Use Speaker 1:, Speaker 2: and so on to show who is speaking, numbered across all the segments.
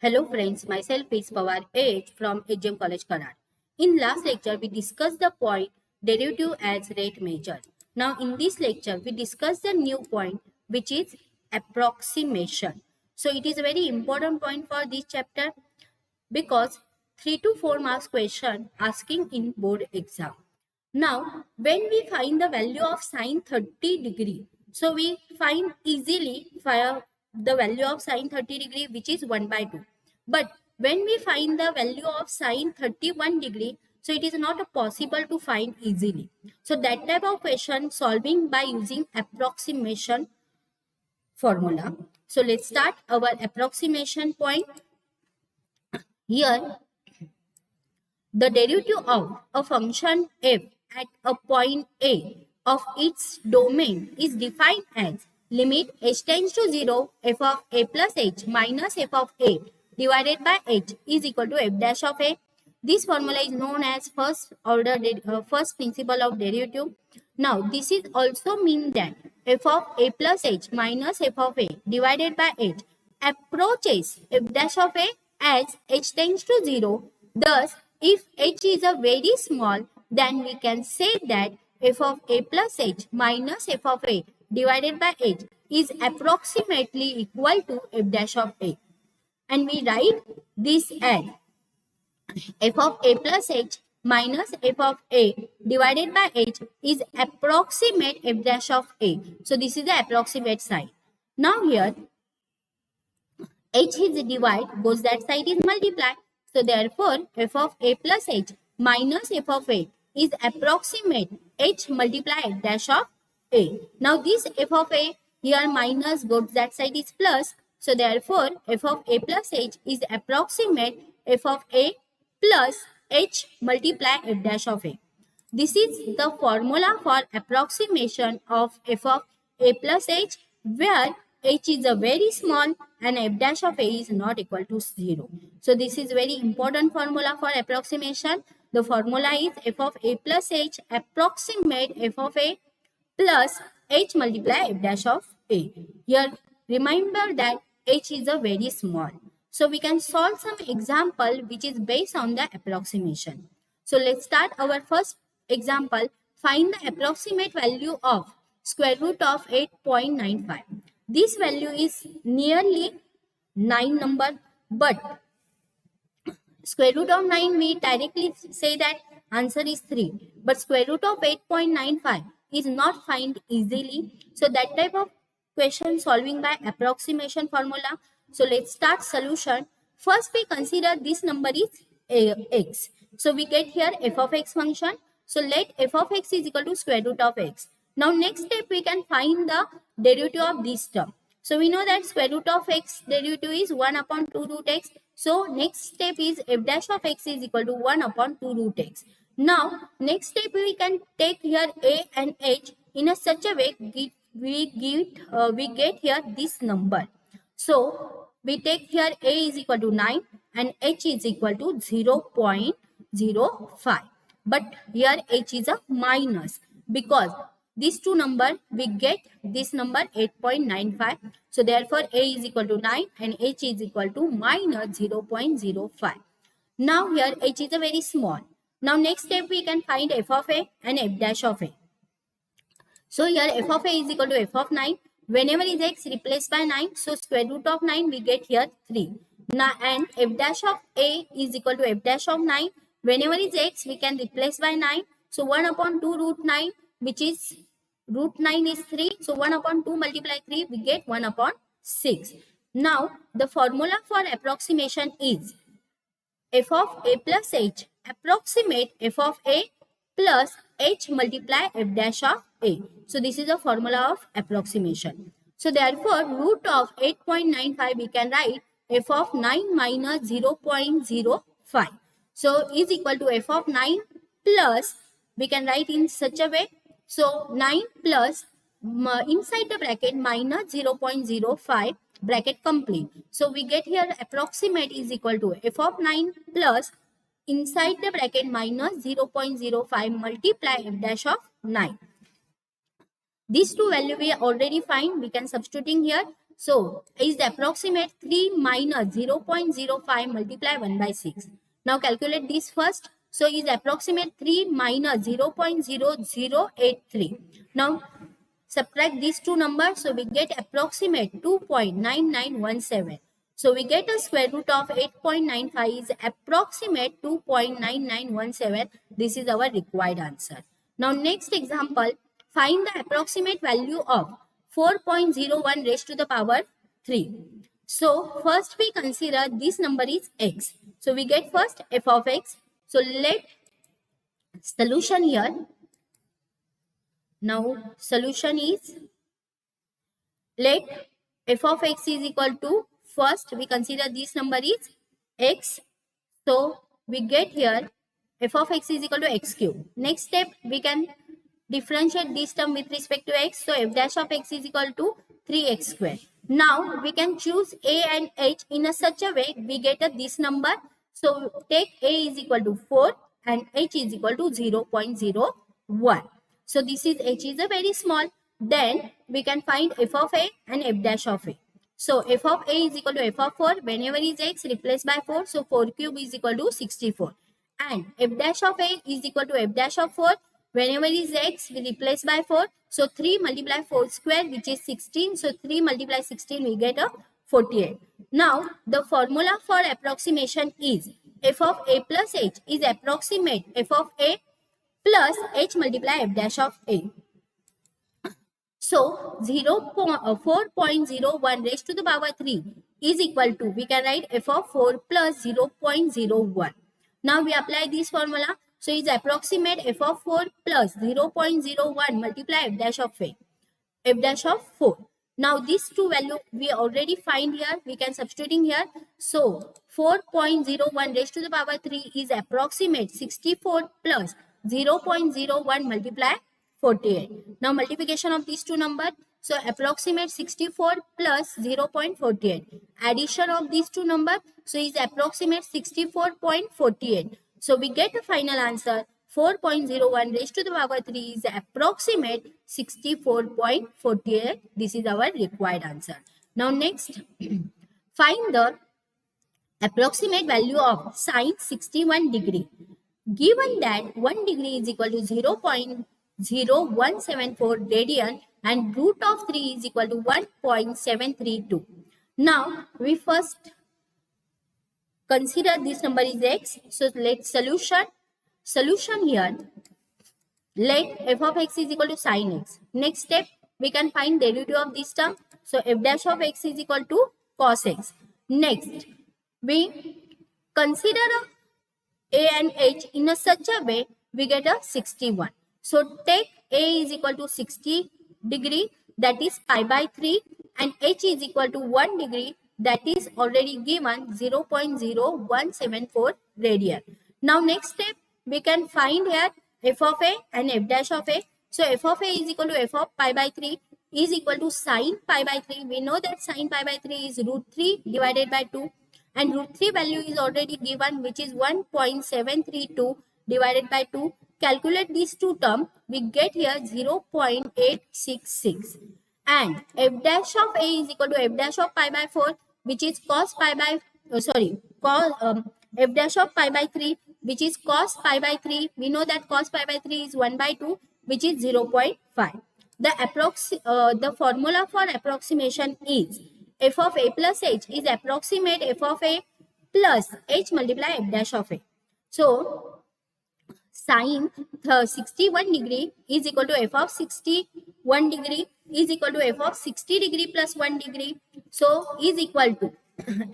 Speaker 1: Hello friends, myself is Pawar H from HM College Karad. In last lecture, we discussed the point derivative as rate measure. Now in this lecture, we discuss the new point which is approximation. So it is a very important point for this chapter because 3 to 4 marks question asking in board exam. Now when we find the value of sine 30 degree, so we find easily the value of sine 30 degree which is 1 by 2. But when we find the value of sine 31 degree, so it is not possible to find easily. So that type of question solving by using approximation formula. So let's start our approximation point. Here the derivative of a function f at a point A of its domain is defined as limit h tends to 0 f of a plus h minus f of a divided by h is equal to f dash of a. This formula is known as first principle of derivative. Now this is also mean that f of a plus h minus f of a divided by h approaches f dash of a as h tends to 0. Thus, if h is a very small, then we can say that f of a plus h minus f of a divided by h is approximately equal to f dash of a. And we write this as f of a plus h minus f of a divided by h is approximate f dash of a. So this is the approximate sign. Now here h is divide, both that side is multiply. So therefore f of a plus h minus f of a is approximate h multiply f dash of a. Now this f of a here minus, both that side is plus. So therefore f of a plus h is approximate f of a plus h multiply f dash of a. This is the formula for approximation of f of a plus h, where h is a very small and f dash of a is not equal to 0. So this is very important formula for approximation. The formula is f of a plus h approximate f of a plus h multiply f dash of a. Here remember that h is a very small. So we can solve some example which is based on the approximation. So let's start our first example. Find the approximate value of square root of 8.95. This value is nearly 9 number, but square root of 9 we directly say that answer is 3. But square root of 8.95 is not find easily. So that type of question solving by approximation formula. So let's start solution. First we consider this number is x. So we get here f of x function. So let f of x is equal to square root of x. Now next step we can find the derivative of this term. So we know that square root of x derivative is 1 upon 2 root x. So next step is f dash of x is equal to 1 upon 2 root x. Now next step we can take here a and h in a such a way we get here this number. So we take here a is equal to 9 and h is equal to 0.05. But here h is a minus because these two number we get this number 8.95. So therefore a is equal to 9 and h is equal to minus 0.05. Now here h is a very small. Now next step we can find f of a and f dash of a. So here f of a is equal to f of 9. Whenever is x replaced by 9, so square root of 9 we get here 3. Now and f dash of a is equal to f dash of 9. Whenever is x we can replace by 9. So 1 upon 2 root 9, which is root 9 is 3. So 1 upon 2 multiply 3 we get 1 upon 6. Now the formula for approximation is f of a plus h approximate f of a plus h multiply f dash of a. So this is the formula of approximation. So therefore root of 8.95 we can write f of 9 minus 0.05. So is equal to f of 9 plus, we can write in such a way. So 9 plus inside the bracket minus 0.05 bracket complete. So we get here approximate is equal to f of 9 plus inside the bracket minus 0.05 multiply f dash of 9. These two value we already find. We can substituting here. So is the approximate 3 minus 0.05 multiply 1 by 6. Now calculate this first. So is approximate 3 minus 0.0083. Now subtract these two numbers. So we get approximate 2.9917. So we get a square root of 8.95 is approximate 2.9917. This is our required answer. Now next example, find the approximate value of 4.01 raised to the power 3. So first we consider this number is x. So we get first f of x. So let solution here. Now solution is, let f of x is equal to, first we consider this number is x. So we get here f of x is equal to x cube. Next step, we can differentiate this term with respect to x. So f dash of x is equal to 3x square. Now we can choose a and h in a such a way we get this number. So take a is equal to 4 and h is equal to 0.01. So this is h is a very small. Then we can find f of a and f dash of a. So f of a is equal to f of 4. Whenever is x, replace by 4. So 4 cube is equal to 64. And f dash of a is equal to f dash of 4. Whenever is x, we replace by 4. So 3 multiply 4 square, which is 16. So 3 multiply 16, we get a 48. Now the formula for approximation is f of a plus h is approximate f of a plus h multiply f dash of a. So 4.01 raised to the power 3 is equal to, we can write f of 4 plus 0.01. Now we apply this formula. So is approximate f of 4 plus 0.01 multiply f dash of a, f dash of 4. Now these two value we already find here, we can substituting here. So 4.01 raised to the power 3 is approximate 64 plus 0.01 multiply 48. Now multiplication of these two numbers. So approximate 64 plus 0.48. Addition of these two numbers. So is approximate 64.48. So we get the final answer 4.01 raised to the power 3 is approximate 64.48. This is our required answer. Now next, find the approximate value of sine 61 degree. Given that 1 degree is equal to 0.0174 radian and root of 3 is equal to 1.732. Now we first consider this number is x. So let solution here, let f of x is equal to sine x. Next step, we can find derivative of this term. So f dash of x is equal to cos x. Next, we consider a and h in a such a way we get a 61. So take a is equal to 60 degree, that is pi by 3, and h is equal to 1 degree, that is already given 0.0174 radian. Now next step, we can find here f of a and f dash of a. So f of a is equal to f of pi by 3 is equal to sine pi by 3. We know that sine pi by 3 is root 3 divided by 2. And root 3 value is already given, which is 1.732 divided by 2. Calculate these two terms, we get here 0.866. And f dash of a is equal to f dash of pi by 4, which is cos pi by, f dash of pi by 3, which is cos pi by 3. We know that cos pi by 3 is 1 by 2, which is 0.5. The formula for approximation is f of a plus h is approximate f of a plus h multiply f dash of a. So sine 61 degree is equal to f of 61 degree is equal to f of 60 degree plus 1 degree. So is equal to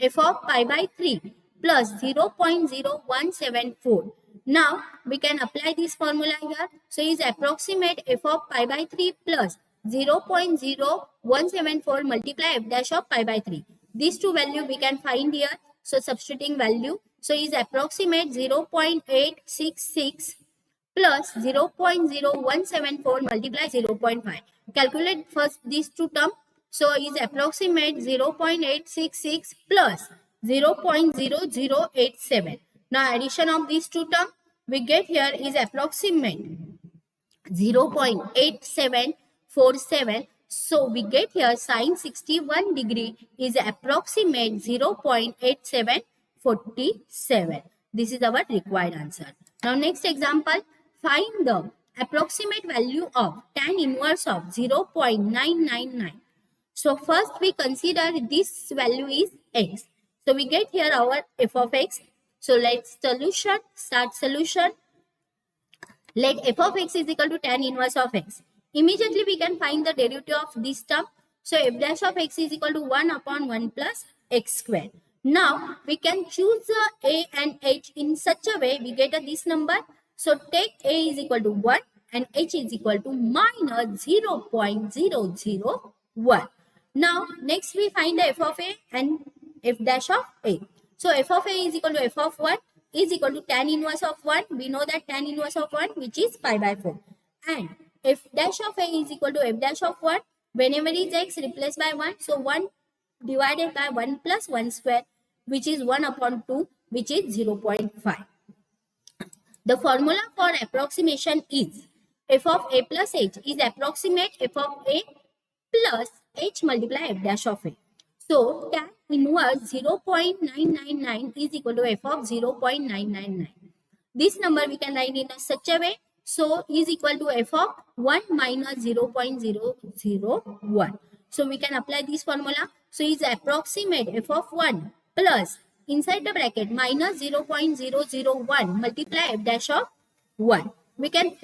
Speaker 1: f of pi by 3 plus 0.0174. Now we can apply this formula here. So is approximate f of pi by 3 plus 0.0174 multiply f dash of pi by 3. These two value we can find here. So substituting value. So is approximate 0.866 plus 0.0174 multiply 0.5. Calculate first these two terms. So is approximate 0.866 plus 0.0087. Now addition of these two terms we get here is approximate 0.8747 So we get here sine 61 degree is approximate 0.8747. This is our required answer. Now next example, find the approximate value of tan inverse of 0.999. So first we consider this value is x. So we get here our f of x. So let's start solution. Let f of x is equal to tan inverse of x. Immediately we can find the derivative of this term. So f dash of x is equal to 1 upon 1 plus x square. Now we can choose a and h in such a way we get this number. So take a is equal to 1 and h is equal to minus 0.001. Now next we find the f of a and f dash of a. So f of a is equal to f of 1 is equal to tan inverse of 1. We know that tan inverse of 1 which is pi by 4. And f dash of a is equal to f dash of 1. Whenever is x replaced by 1. So 1 divided by 1 plus 1 square which is 1 upon 2 which is 0.5. The formula for approximation is f of a plus h is approximate f of a plus h multiply f dash of a. So tan inverse 0.999 is equal to f of 0.999. This number we can write in such a way. So is equal to f of 1 minus 0.001. So we can apply this formula. So is approximate f of 1 plus inside the bracket minus 0.001 multiply f dash of 1. We can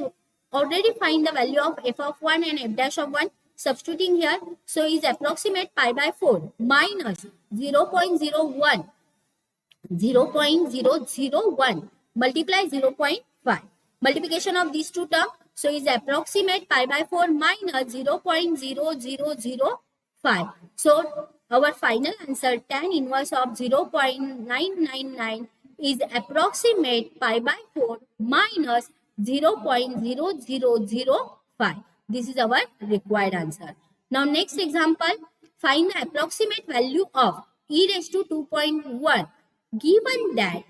Speaker 1: already find the value of f of 1 and f dash of 1. Substituting here, so is approximate pi by 4 minus 0.001 multiply 0.5. Multiplication of these two terms, so is approximate pi by 4 minus 0.0005. So our final answer tan inverse of 0.999 is approximate pi by 4 minus 0.0005. This is our required answer. Now next example, find the approximate value of e raised to 2.1 given that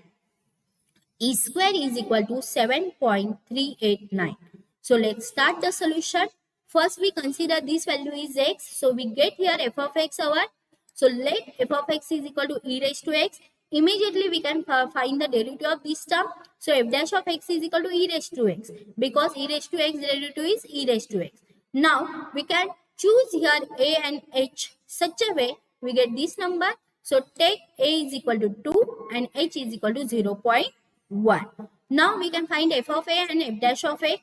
Speaker 1: e square is equal to 7.389. So let's start the solution. First we consider this value is x. So we get here f of x our. So let f of x is equal to e raised to x. Immediately we can find the derivative of this term. So f dash of x is equal to e raised to x because e raised to x derivative is e raised to x. Now we can choose here a and h such a way we get this number. So take a is equal to 2 and h is equal to 0.1. Now we can find f of a and f dash of a.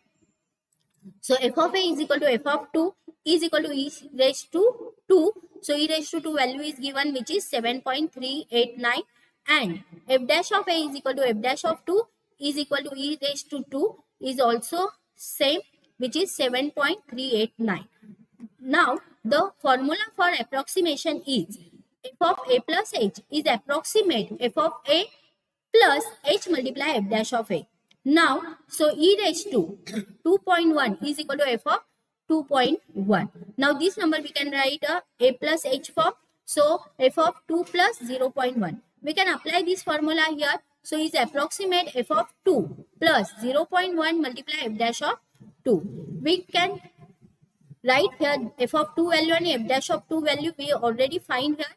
Speaker 1: So f of a is equal to f of 2 is equal to e raised to 2. So e raised to 2 value is given which is 7.389. And f dash of a is equal to f dash of 2 is equal to e raised to 2 is also same which is 7.389. Now the formula for approximation is f of a plus h is approximate f of a plus h multiply f dash of a. Now so e raised to 2.1 is equal to f of 2.1. Now this number we can write a plus h form. So f of 2 plus 0.1. We can apply this formula here. So is approximate f of 2 plus 0.1 multiply f dash of 2. We can write here f of 2 value and f dash of 2 value we already find here.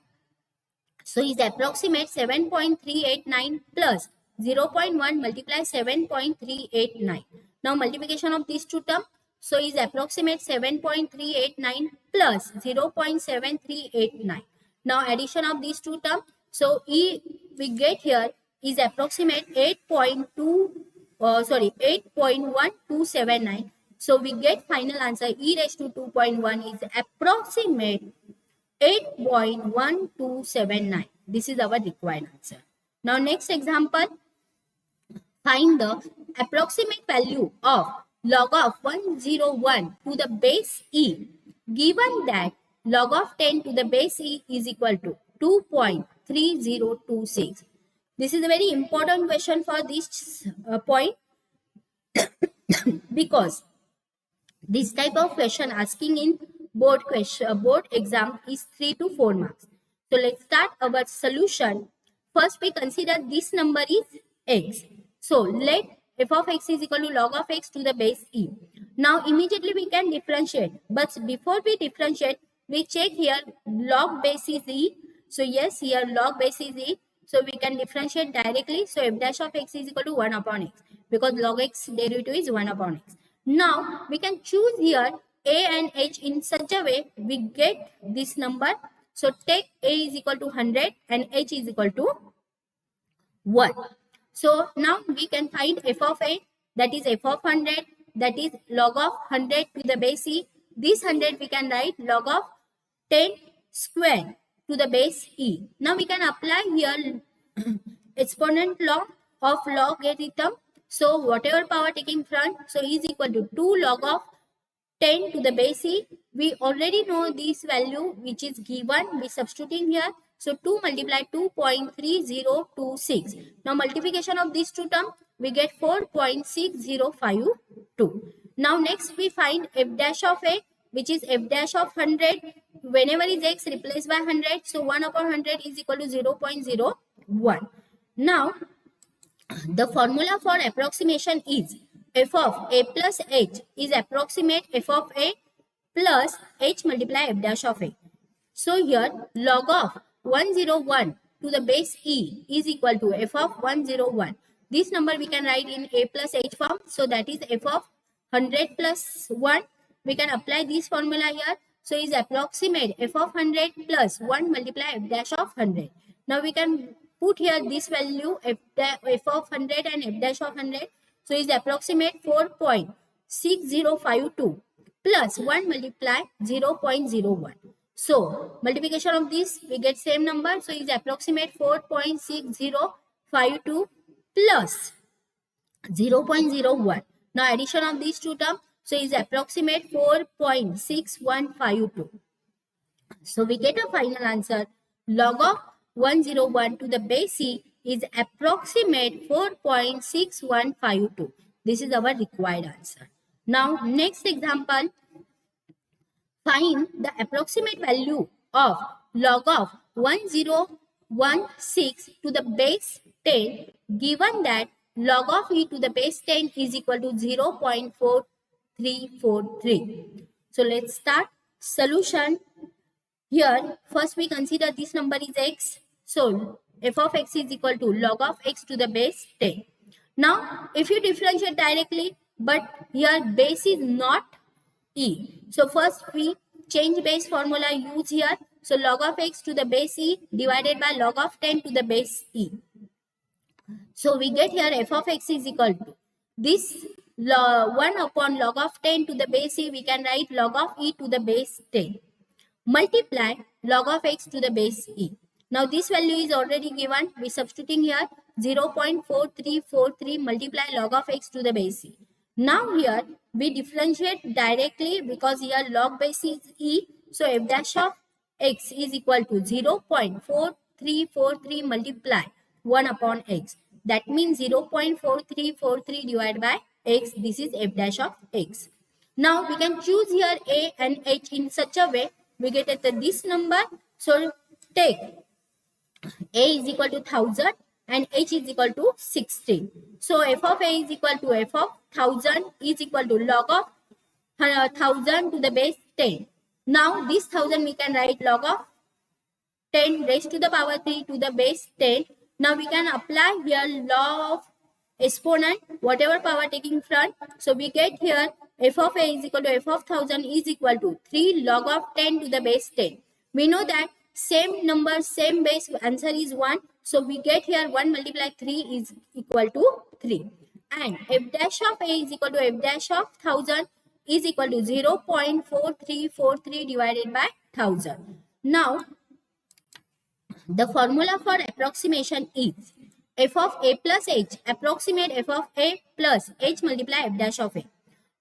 Speaker 1: So is approximate 7.389 plus 0.1 multiply 7.389. Now multiplication of these two terms. So is approximate 7.389 plus 0.7389. Now addition of these two terms. So e we get here is approximate 8.1279. So we get final answer e raised to 2.1 is approximate 8.1279. This is our required answer. Now next example, find the approximate value of log of 101 to the base e given that log of 10 to the base e is equal to 2.3026. This is a very important question for this point because this type of question asking in board exam is 3 to 4 marks. So let's start our solution. First we consider this number is x. So let f of x is equal to log of x to the base e. Now immediately we can differentiate, but before we differentiate, we check here log base is e. So yes, here log base is e. So we can differentiate directly. So f dash of x is equal to 1 upon x, because log x derivative is 1 upon x. Now we can choose here a and h in such a way we get this number. So take a is equal to 100 and h is equal to 1. So now we can find f of a, that is f of 100, that is log of 100 to the base e. This 100 we can write log of 10 square to the base e. Now we can apply here exponent law of logarithm. So whatever power taking front, so is equal to 2 log of 10 to the base e. We already know this value which is given. We substituting here. So 2 multiplied 2.3026. Now multiplication of these two terms, we get 4.6052. Now next we find f dash of a, which is f dash of 100. Whenever is x replaced by 100, so 1 upon 100 is equal to 0.01. Now the formula for approximation is f of a plus h is approximate f of a plus h multiply f dash of a. So here log of 101 to the base e is equal to f of 101. This number we can write in a plus h form. So that is f of 100 plus 1. We can apply this formula here. So is approximate f of 100 plus 1 multiply f dash of 100. Now we can put here this value f of 100 and f dash of 100. So is approximate 4.6052 plus 1 multiply 0.01. So multiplication of this we get same number. So is approximate 4.6052 plus 0.01. Now addition of these two terms, so is approximate 4.6152. So we get a final answer. Log of 101 to the base e is approximate 4.6152. This is our required answer. Now next example, find the approximate value of log of 1016 to the base 10 given that log of e to the base 10 is equal to 0.4343. So let's start solution. Here first we consider this number is x. So f of x is equal to log of x to the base 10. Now if you differentiate directly, but here base is not e. So first we change base formula use here. So log of x to the base e divided by log of 10 to the base e. So we get here f of x is equal to this 1 upon log of 10 to the base e, we can write log of e to the base 10 multiply log of x to the base e. Now this value is already given. We substituting here 0.4343 multiply log of x to the base e. Now here we differentiate directly because here log base is e. So f dash of x is equal to 0.4343 multiply 1 upon x. That means 0.4343 divided by x. This is f dash of x. Now we can choose here a and h in such a way we get at this number. So take a is equal to 1000 and h is equal to 16. So f of a is equal to f of 1000 is equal to log of 1000 to the base 10. Now this 1000 we can write log of 10 raised to the power 3 to the base 10. Now we can apply here law of exponent, whatever power taking front. So we get here f of a is equal to f of 1000 is equal to 3 log of 10 to the base 10. We know that same number, same base, answer is 1. So we get here 1 multiply 3 is equal to 3. And f dash of a is equal to f dash of 1000 is equal to 0.4343 divided by 1000. Now the formula for approximation is f of a plus h approximate f of a plus h multiply f dash of a.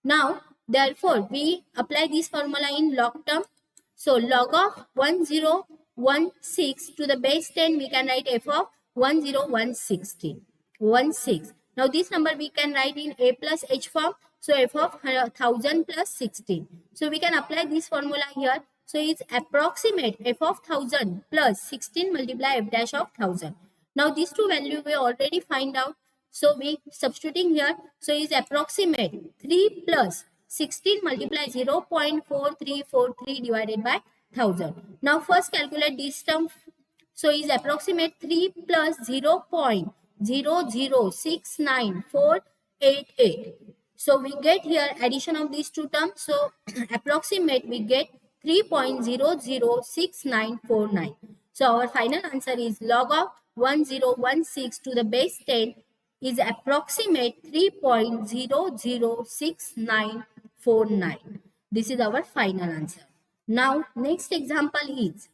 Speaker 1: Now therefore we apply this formula in log term. So log of 1016 to the base 10 we can write f of 10116. Now this number we can write in a plus h form. So f of 1000 plus 16. So we can apply this formula here. So it's approximate f of 1000 plus 16 multiply f dash of 1000. Now these two values we already find out. So we substituting here. So is approximate 3 plus 16 multiply 0.4343 divided by 1000. Now first calculate this term. So is approximate 3 plus 0.0069488. So we get here addition of these two terms. So approximate we get 3.006949. So our final answer is log of 1016 to the base 10 is approximate 3.006949. This is our final answer. Now next example is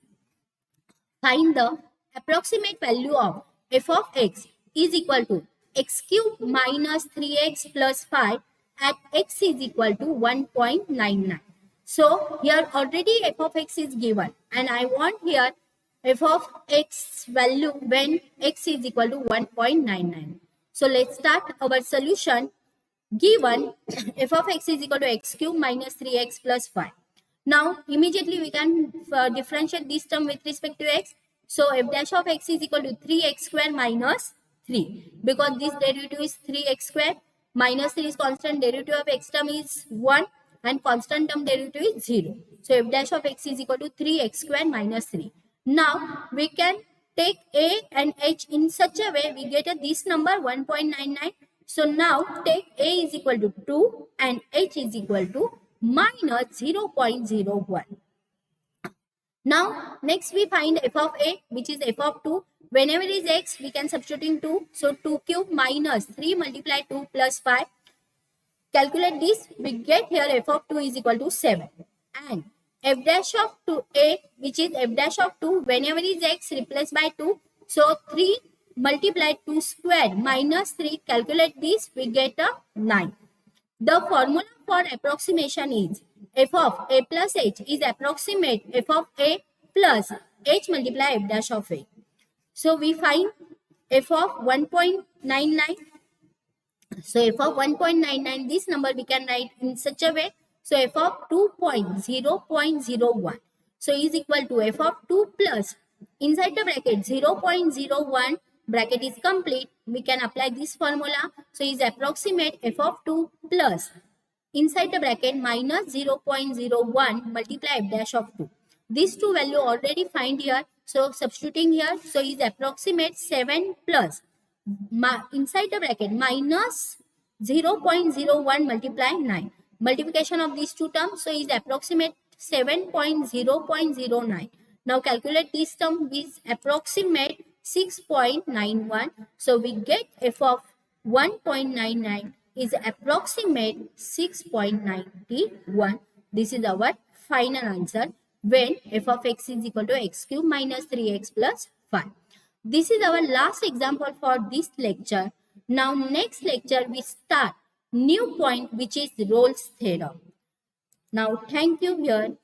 Speaker 1: find the approximate value of f of x is equal to x cube minus 3x plus 5 at x is equal to 1.99. So here already f of x is given and I want here f of x value when x is equal to 1.99. So let's start our solution. Given f of x is equal to x cube minus 3x plus 5. Now immediately we can differentiate this term with respect to x. So f dash of x is equal to 3x square minus 3 because this derivative is 3x square minus 3 is constant, derivative of x term is 1 and constant term derivative is 0. So f dash of x is equal to 3x square minus 3. Now we can take a and h in such a way we get this number 1.99. So now take a is equal to 2 and h is equal to minus 0.01. Now next we find f of a which is f of 2. Whenever is x we can substituting 2. So 2 cube minus 3 multiply 2 plus 5. Calculate this, we get here f of 2 is equal to 7 and f dash of 2 a which is f dash of 2 whenever is x replaced by 2. So 3 multiply 2 square minus 3, calculate this, we get a 9. The formula for approximation is f of a plus h is approximate f of a plus h multiply f dash of a. So we find f of 1.99. So f of 1.99, this number we can write in such a way. So f of 2.0.01. So is equal to f of 2 plus inside the bracket 0.01 bracket is complete. We can apply this formula. So is approximate f of 2 plus inside the bracket minus 0.01 multiply f dash of 2. These two value already find here. So substituting here. So is approximate 7 plus inside the bracket minus 0.01 multiply 9. Multiplication of these two terms. So is approximate 7.0.09. Now calculate this term with approximate 6.91. So we get f of 1.99 is approximate 6.91. This is our final answer when f of x is equal to x cube minus 3x plus 5. This is our last example for this lecture. Now next lecture we start new point which is Rolle's theorem. Now thank you here.